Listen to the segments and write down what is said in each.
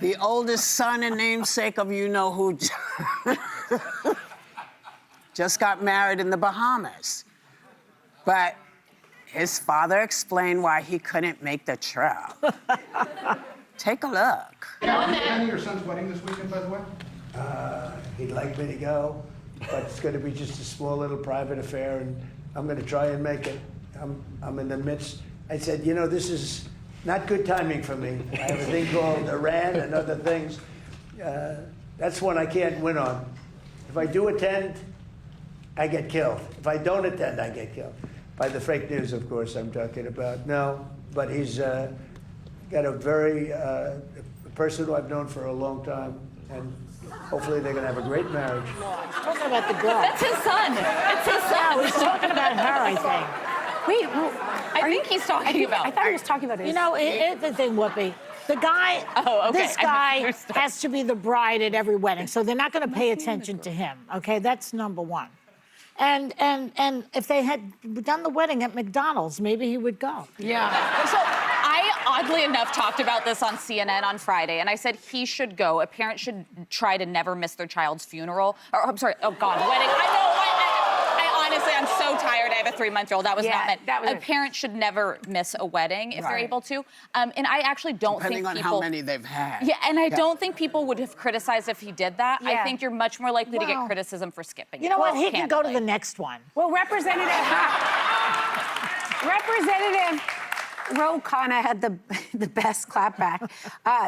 The oldest son and namesake of you-know-who just got married in the Bahamas. But his father explained why he couldn't make the trip. Take a look. Are you attending your son's wedding this weekend, by the way? He'd like me to go, but it's going to be just a small little private affair, and I'm going to try and make it. I'm in the midst. I said, you know, this is not good timing for me. I have a thing called Iran and other things. That's one I can't win on. If I do attend, I get killed. If I don't attend, I get killed. By the fake news, of course, I'm talking about. No, but he's got a very a person who I've known for a long time, and hopefully they're going to have a great marriage. No, he's talking about the girl. That's his son. It's his son. Yeah, he's talking about her, I think. Wait, I think he's talking about. I thought he was talking about his. You know, it's the thing, Whoopi. The guy, Oh, okay. this guy has to be the bride at every wedding, so they're not going to pay attention to him. Okay, that's number one. And if they had done the wedding at McDonald's, maybe he would go. Yeah. So I, oddly enough, talked about this on CNN on Friday, and I said he should go. A parent should try to never miss their child's funeral. Or, I'm sorry, oh God, wedding. I know, I honestly, I'm so tired. I have a 3-month-old. That was not meant. A parent should never miss a wedding if they're able to. And I actually don't think people... Depending on how many they've had. Yeah, and I don't think people would have criticized if he did that. I think you're much more likely to get criticism for skipping it. You know what? He can go to the next one. Well, Representative Ro Khanna had the best clapback.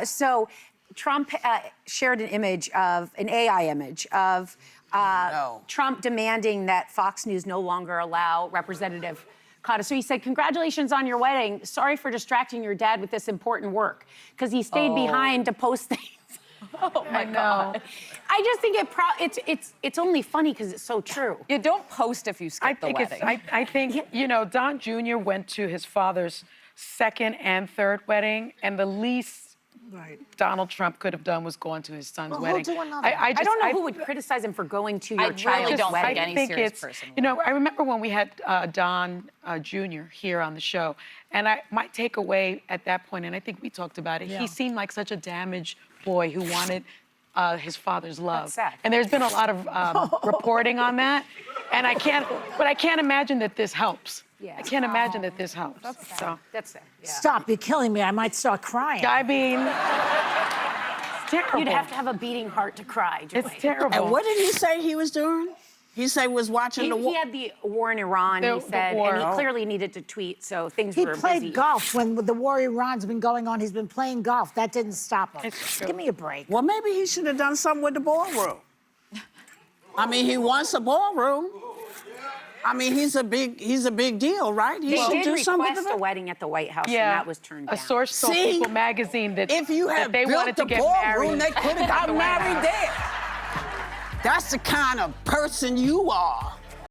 So Trump shared an image of, an AI image of Trump demanding that Fox News no longer allow Representative Khanna. So he said, congratulations on your wedding. Sorry for distracting your dad with this important work. Because he stayed behind to post things. Oh my God. I just think it's only funny because it's so true. You don't post if you skip the wedding. I think, you know, Don Jr. went to his father's second and third wedding, and the least Donald Trump could have done was gone to his son's wedding. He'll do another. I don't know who would criticize him for going to your child's don't wedding. think any serious person would. You know, I remember when we had Don Jr. here on the show, and my takeaway at that point, and I think we talked about it, he seemed like such a damaged boy who wanted his father's love. That's sad. And there's been a lot of reporting on that, and I can't imagine that this helps. Yeah. I can't imagine that this helps. That's sad. So. That's sad. Yeah. Stop, you're killing me. I might start crying. I mean, it's terrible. You'd have to have a beating heart to cry, Joy. It's terrible. And what did he say he was doing? He said he was watching the war. He had the war in Iran, he said, and he clearly needed to tweet, so things He were played busy. golf when the war in Iran's been going on. He's been playing golf. That didn't stop him. Give me a break. Well, maybe he should have done something with the ballroom. I mean, he wants a ballroom. I mean, he's a big deal, right? He They should did do something request with a it. wedding at the White House, Yeah, and that was turned down. a source told See? People magazine that If you had that they built wanted the to get ballroom, married. they could have got married there. That's the kind of person you are.